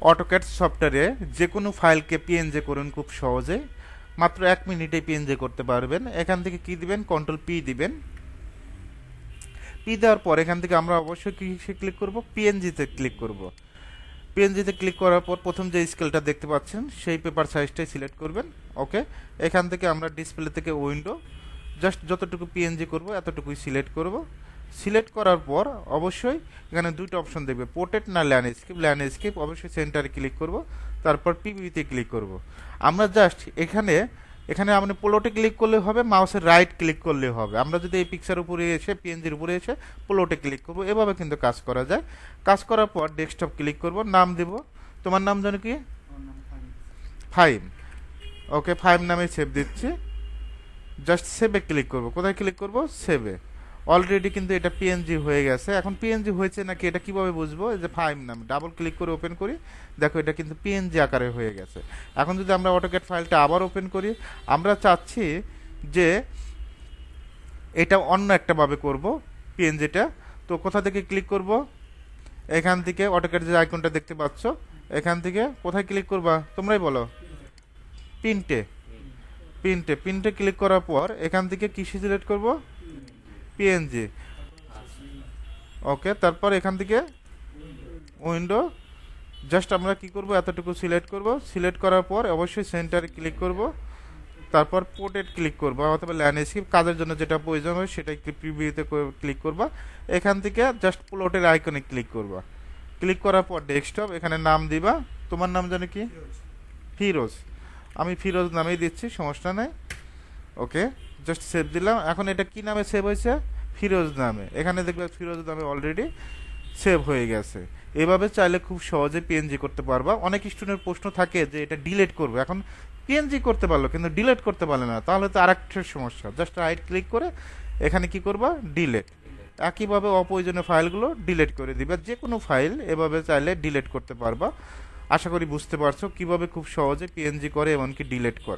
AutoCAD সফটওয়্যারে যে কোনো ফাইলকে পিএনজি করুন খুব সহজে, মাত্র 1 মিনিটে পিএনজি করতে পারবেন। এখান থেকে কি দিবেন, কন্ট্রোল পি দিবেন। পি দেওয়ার পর এখান থেকে আমরা অবশ্যই কিসে ক্লিক করব, পিএনজিতে ক্লিক করব। পিএনজিতে ক্লিক করার পর প্রথম যে স্কেলটা দেখতে পাচ্ছেন সেই পেপার সাইজটাই সিলেক্ট করবেন। ওকে, এখান থেকে আমরা ডিসপ্লে থেকে উইন্ডো জাস্ট যতটুকু পিএনজি করব এতটুকুই সিলেক্ট করব। সিলেক্ট করার পর অবশ্যই এখানে দুটো অপশন দেখবে, পোর্ট্রেট না ল্যান্ডস্কেপ। ল্যান্ডস্কেপ অবশ্যই সেন্টারে ক্লিক করব, তারপর পিভিতে ক্লিক করব। আমরা জাস্ট এখানে এখানে আপনি প্লটে ক্লিক করলে হবে, মাউসের রাইট ক্লিক করলে হবে। আমরা যদি এই পিকচার উপরে এসে পিএনজির উপরে এসে প্লটে ক্লিক করব, এভাবে কিন্তু কাজ করা যায়। কাজ করার পর ডেস্কটপ ক্লিক করব, নাম দেব, তোমার নাম জানো কি, ফাইম। ওকে, ফাইম নামে সেভ দিচ্ছি। জাস্ট সেভে ক্লিক করব। কোথায় ক্লিক করব, সেভে। অলরেডি কিন্তু এটা পিএনজি হয়ে গেছে। এখন পিএনজি হয়েছে নাকি এটা কিভাবে বুঝবো, এই যে ফাইল নাম ডাবল ক্লিক করে ওপেন করি, দেখো এটা কিন্তু পিএনজি আকারে হয়ে গেছে। এখন যদি আমরা অটোক্যাড ফাইলটা আবার ওপেন করি, আমরা চাচ্ছি যে এটা অন্য একটা ভাবে করব পিএনজিটা। তো কোথা থেকে ক্লিক করব, এখান থেকে অটোক্যাড যে আইকনটা দেখতে পাচ্ছ এখান থেকে কোথায় ক্লিক করবা তোমরাই বলো, প্রিন্টে। প্রিন্টে ক্লিক করার পর এখান থেকে কি সিলেক্ট করব, পিএনজি। ওকে, তারপর এখান থেকে উইন্ডো জাস্ট আমরা কি করব, এতটুকু সিলেক্ট করব। সিলেক্ট করার পর অবশ্যই সেন্টারে ক্লিক করব, তারপর পোর্ট্রেট ক্লিক করবো অথবা ল্যান্ডস্কেপ, কাজের জন্য যেটা প্রয়োজন হয় সেটাই প্রিভিউতে ক্লিক করবা। এখান থেকে জাস্ট প্লটের আইকনে ক্লিক করবা। ক্লিক করার পর ডেস্কটপ, এখানে নাম দিবা, তোমার নাম জানো কি, ফিরোজ। আমি ফিরোজ নামেই দিচ্ছি, সমস্যা নেই। ওকে, জাস্ট সেভ দিলাম। এখন এটা কি নামে সেভ হয়েছে, ফিরোজ নামে। এখানে দেখবে ফিরোজ নামে অলরেডি সেভ হয়ে গেছে। এভাবে চাইলে খুব সহজে পিএনজি করতে পারবা। অনেক স্টুডেন্টের প্রশ্ন থাকে যে এটা ডিলিট করবে, এখন পিএনজি করতে পারলো কিন্তু ডিলিট করতে পারলে না, তাহলে তো আরেকটা সমস্যা। জাস্ট রাইট ক্লিক করে এখানে কি করবা, ডিলিট। একইভাবে অপ্রয়োজনীয় ফাইলগুলো ডিলিট করে দিবা। যে কোনো ফাইল এভাবে চাইলে ডিলিট করতে পারবা। আশা করি বুঝতে পারছো কিভাবে খুব সহজে পিএনজি করে এমনকি ডিলিট করে।